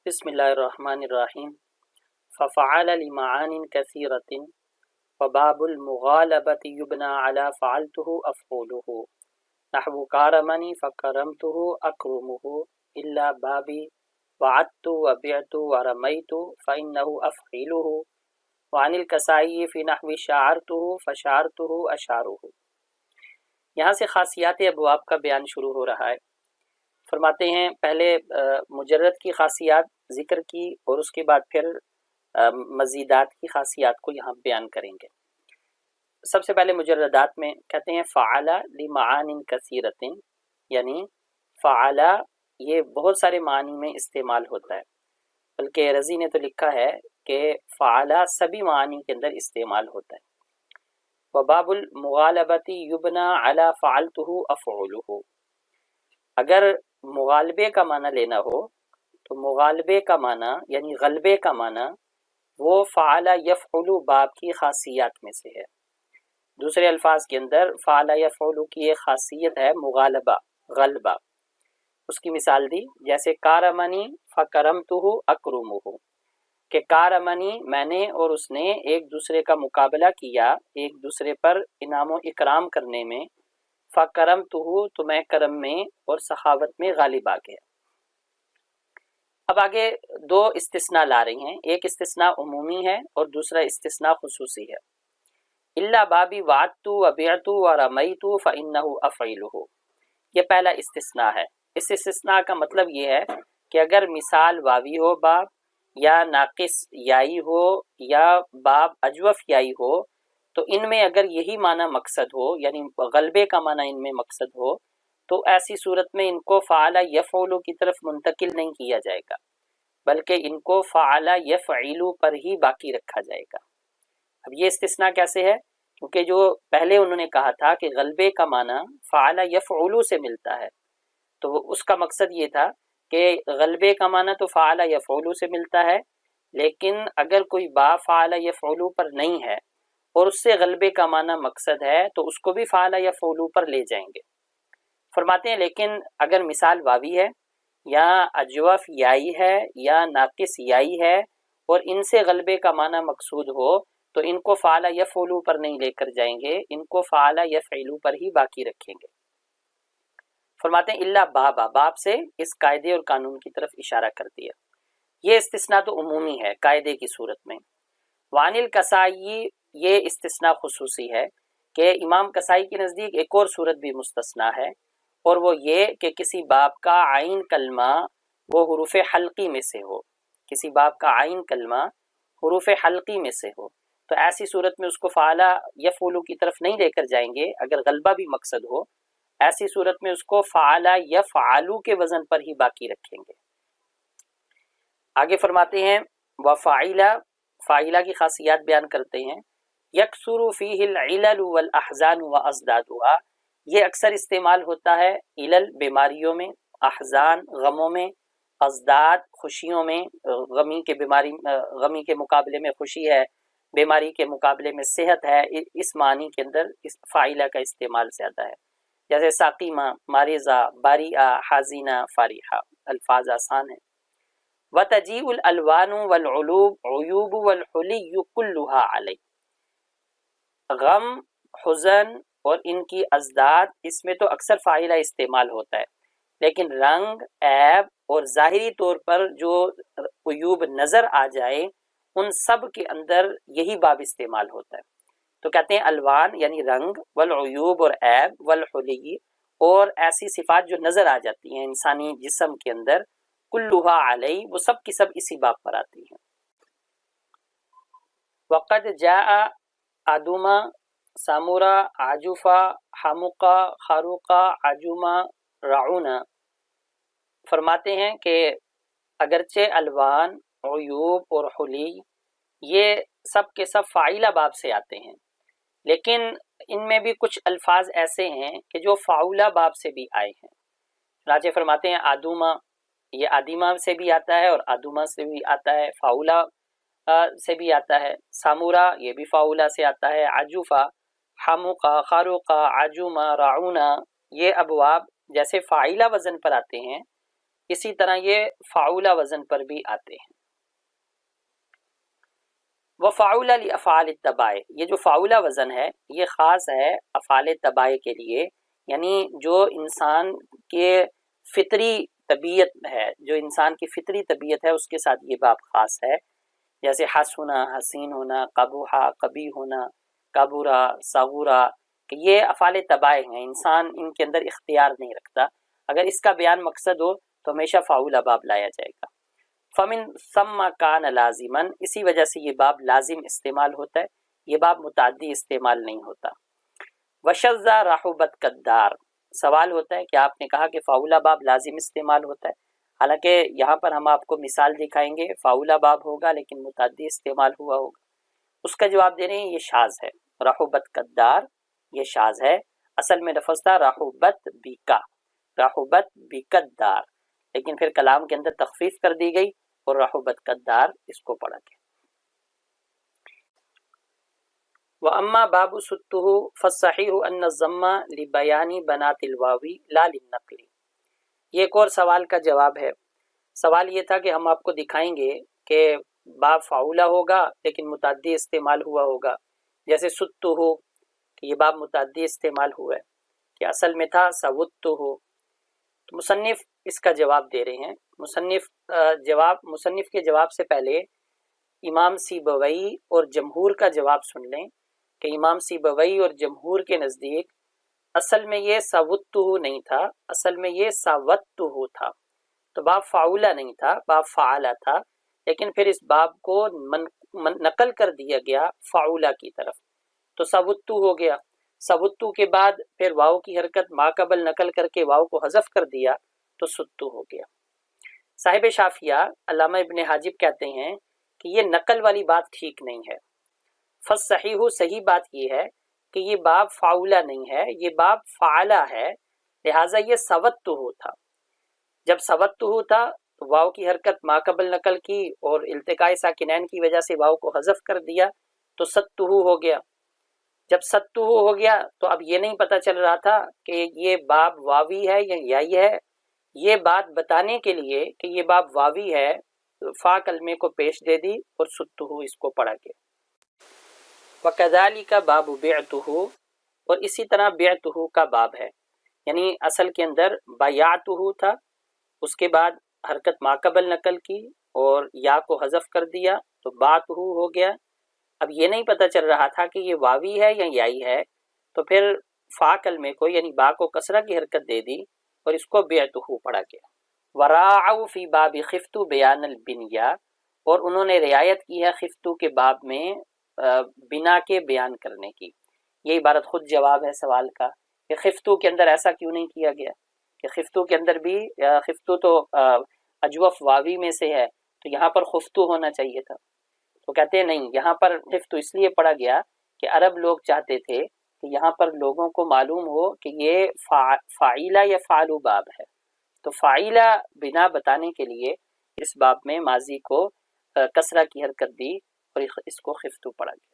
بسم اللہ الرحمن الرحیم ففعل لمعان كثيرة وباب المغالبة يبنى على فعلته أفعله نحو كرمني فكرمته أكرمه إلا بابي وعدت وبعت ورميت فإنه أفعله وعن الكسائي في نحو شعرته فشعرته أشعره۔ یہاں سے خاصیات ابواب کا بیان شروع ہو رہا ہے۔ فرماتے ہیں پہلے مجرد کی خاصیات ذکر کی اور اس کے بعد پھر مزیدات کی خاصیات کو یہاں بیان کریں گے۔ سب سے پہلے مجردات میں کہتے ہیں فعل لمعان کثیرۃ، یعنی فعل یہ بہت سارے معنی میں استعمال ہوتا ہے، بلکہ رضی نے تو لکھا ہے کہ فعل سبھی معنی کے اندر استعمال ہوتا ہے۔ وباب المغالبۃ یبنى علی فعلته افعله، اگر مغالبے کا معنی لینا ہو تو مغالبے کا معنی یعنی غلبے کا معنی وہ فعل یفعل باب کی خاصیات میں سے ہے۔ دوسرے الفاظ کے اندر فعل یفعل کی ایک خاصیت ہے مغالبہ، غلبہ۔ اس کی مثال دی جیسے کارمنی فکرمتہ اکرمہ، کہ کارمنی میں نے اور اس نے ایک دوسرے کا مقابلہ کیا ایک دوسرے پر انعام و اکرام کرنے میں، فکرمتہ تو میں کرم میں اور سخاوت میں غالب آ گیا۔ اب آگے دو استثناء لا رہی ہیں، ایک استثناء عمومی ہے اور دوسرا استثناء خصوصی ہے۔ الا بابی وعدت وبعت ورمیت فانہ افعلہ، یہ پہلا استثناء ہے۔ اس استثناء کا مطلب یہ ہے کہ اگر مثال واوی ہو باب، یا ناقص یائی ہو، یا باب اجوف یائی ہو، تو ان میں اگر یہی معنی مقصد ہو، یعنی غلبے کا معنی ان میں مقصد ہو، تو ایسی صورت میں ان کو فعل یفعل کی طرف منتقل نہیں کیا جائے گا، بلکہ ان کو فعل یفعل پر ہی باقی رکھا جائے گا۔ اب یہ استثناء کیسے ہے؟ کیونکہ جو پہلے انہوں نے کہا تھا کہ غلبے کا معنی فعل یفعل سے ملتا ہے، تو اس کا مقصد یہ تھا کہ غلبے کا معنی تو فعل یفعل سے ملتا ہے، لیکن اگر کوئی با فعل یفعل پر نہیں ہے اور اس سے غلبے کا معنی مقصد ہے تو اس کو بھی فعل یفعل پر لے جائیں گے۔ فرماتے ہیں لیکن اگر مثال واوی ہے یا اجوف یائی ہے یا ناقص یائی ہے اور ان سے غلبے کا معنی مقصود ہو تو ان کو فعل یفعل پر نہیں لے کر جائیں گے، ان کو فعل یفعل پر ہی باقی رکھیں گے۔ فرماتے ہیں الا بابا، باب سے اس قاعدے اور قانون کی طرف اشارہ کر دیا۔ یہ استثناء تو عمومی ہے قاعدے کی صورت میں۔ وعن الکسائی، یہ استثناء خصوصی ہے کہ امام کسائی کے نزدیک ایک اور صورت بھی مستثنیٰ ہے، اور وہ یہ کہ کسی باب کا عین کلمہ وہ حروف حلقی میں سے ہو، کسی باب کا عین کلمہ حروف حلقی میں سے ہو، تو ایسی صورت میں اس کو فعل یفعل کی طرف نہیں لے کر جائیں گے اگر غلبہ بھی مقصد ہو، ایسی صورت میں اس کو فعل یفعل کے وزن پر ہی باقی رکھیں گے۔ آگے فرماتے ہیں وفاعلہ، فاعلہ کی خاصیات بیان کرتے ہیں۔ یکثر فیہ العلل والاحزان وازدادها، یہ اکثر استعمال ہوتا ہے علل بیماریوں میں، احزان غموں میں، ازداد خوشیوں میں، غمی کے مقابلے میں خوشی ہے، بیماری کے مقابلے میں صحت ہے، اس معنی کے اندر اس فاعلہ کا استعمال زیادہ ہے۔ جیسے ساقیمہ، ماریزہ، باریہ، حازینہ، فارحہ، الفاظ آسان ہیں۔ وتجیء الالوان والعیوب والحلی کلھا علی، غم، حزن اور ان کی ازداد، اس میں تو اکثر فاعلہ استعمال ہوتا ہے، لیکن رنگ، عیب اور ظاہری طور پر جو عیوب نظر آ جائے ان سب کے اندر یہی باب استعمال ہوتا ہے۔ تو کہتے ہیں الوان یعنی رنگ، والعیوب اور عیب، والحلی اور ایسی صفات جو نظر آ جاتی ہیں انسانی جسم کے اندر، کلھا علی، وہ سب کی سب اسی باب پر آتی ہیں۔ وقد جاء ادوما، سامورا، عجوفا، حمقا، خاروقا، عجوما، رعونا، فرماتے ہیں کہ اگرچہ الوان، عیوب اور حلی یہ سب کے سب فاعلہ باب سے آتے ہیں، لیکن ان میں بھی کچھ الفاظ ایسے ہیں کہ جو فاعلہ باب سے بھی آئے ہیں۔ چنانچہ فرماتے ہیں آدوما، یہ آدیمہ سے بھی آتا ہے اور آدوما سے بھی آتا ہے، فاعلہ سے بھی آتا ہے۔ سامورا یہ بھی فاعلہ سے آتا ہے۔ عجوفا، حمقا، خاروقا، عجوما، رعونا، یہ ابواب جیسے فاعلہ وزن پر آتے ہیں اسی طرح یہ فعولہ وزن پر بھی آتے ہیں۔ وفعول لافعال التبع، یہ جو فعولہ وزن ہے یہ خاص ہے افعال تبع کے لیے، یعنی جو انسان کے فطری طبیعت ہے، جو انسان کی فطری طبیعت ہے اس کے ساتھ یہ باب خاص ہے، جیسے حس ہونا، حسین ہونا، قبوحا، قبیح ہونا، کبورا، صغورا، کہ یہ افعال تبع ہیں، انسان ان کے اندر اختیار نہیں رکھتا۔ اگر اس کا بیان مقصد ہو تو ہمیشہ فعولہ باب لایا جائے گا۔ فمن ثم کان لازمن، اسی وجہ سے یہ باب لازم استعمال ہوتا ہے، یہ باب متعدی استعمال نہیں ہوتا۔ وشذ رحبت قدار، سوال ہوتا ہے کہ آپ نے کہا کہ فعولہ باب لازم استعمال ہوتا ہے، حالانکہ یہاں پر ہم آپ کو مثال دکھائیں گے فعولہ باب ہوگا لیکن متعدی استعمال ہوا ہوگا۔ اس کا جواب دے رہے ہیں یہ شاذ ہے، رحبت قدار یہ شاذ ہے، اصل میں لفظ تھا رحبت بیکا، رحبت بیقدار، لیکن پھر کلام کے اندر تخفیف کر دی گئی اور رحبت قدار اس کو پڑھا گیا۔ وَأَمَّا بَابُ سُتُّهُ فَالصَّحِيحُ أَنَّ الضَّمَّ لِبَيَانِ بَنَاتِ الْوَاوِ لَا لِلنَّقْلِ، یہ ایک اور سوال کا جواب ہے۔ سوال یہ تھا کہ ہم آپ کو دکھائیں گے کہ باب فعولہ ہوگا لیکن متعدی استعمال ہوا ہوگا، جیسے سُتُّهُ کہ یہ باب متعدی استعمال ہوا ہے کہ اصل میں تھا سَوُتُّهُ۔ تو مصنف اس کا جواب دے رہے ہیں۔ مصنف کے جواب سے پہلے امام سیبوی اور جمہور کا جواب سن لیں کہ امام سیبوی اور جمہور کے نزدیک اصل میں یہ سوتہ نہیں تھا، اصل میں یہ ساوتہ تھا، تو باب فعولہ نہیں تھا، باب فعلہ تھا، لیکن پھر اس باب کو نقل کر دیا گیا فعولہ کی طرف، تو سوتہ ہو گیا۔ سوتہ کے بعد پھر واو کی حرکت ما قبل نقل کر کے واو کو حذف کر دیا تو ستہ ہو گیا۔ صاحب شافیہ علامہ ابن حاجب کہتے ہیں کہ یہ نقل والی بات ٹھیک نہیں ہے۔ فالصحیح، صحیح بات یہ ہے کہ یہ باب فعولہ نہیں ہے، یہ باب فعلہ ہے، لہٰذا یہ سوتہ تھا۔ جب سوتہ تھا تو واو کی حرکت ما قبل نقل کی اور التقاء ساکنین کی وجہ سے واو کو حذف کر دیا تو ستہ ہو گیا۔ جب ستہ ہو گیا تو اب یہ نہیں پتہ چل رہا تھا کہ یہ باب واوی ہے یا یائی ہے، یہ بات بتانے کے لیے کہ یہ باب واوی ہے فا کلمے کو پیش دے دی اور ستہ اس کو پڑھا گیا۔ وَكَذَلِكَ بَابُ بِعْتُهُ، اور اسی طرح بِعْتُهُ کا باب ہے، یعنی اصل کے اندر بَيَعْتُهُ تھا، اس کے بعد حرکت ما قبل نقل کی اور یا کو حذف کر دیا تو بَعْتُهُ ہو گیا۔ اب یہ نہیں پتہ چل رہا تھا کہ یہ واوی ہے یا یائی ہے، تو پھر فا کلمے کو یعنی با کو کسرہ کی حرکت دے دی اور اس کو بِعْتُهُ پڑھا گیا۔ وَرَاعَوْا فِي بَابِ خِفْتُ بَيَانَ الْبِنْيَا، اور انہوں نے رعایت کی ہے خفتو کے باب میں بنا کے بیان کرنے کی۔ یہ عبارت خود جواب ہے سوال کا کہ خفتو کے اندر ایسا کیوں نہیں کیا گیا، کہ خفتو کے اندر بھی خفتو تو اجوف واوی میں سے ہے تو یہاں پر خفتو ہونا چاہیے تھا، تو کہتے ہیں نہیں، یہاں پر خفتو اس لیے پڑھا گیا کہ عرب لوگ چاہتے تھے کہ یہاں پر لوگوں کو معلوم ہو کہ یہ فاعلہ یا فعلو باب ہے، تو فاعلہ بنا بتانے کے لیے اس باب میں ماضی کو کسرہ کی حرکت دی اور اس کو خفتو پڑھا گیا۔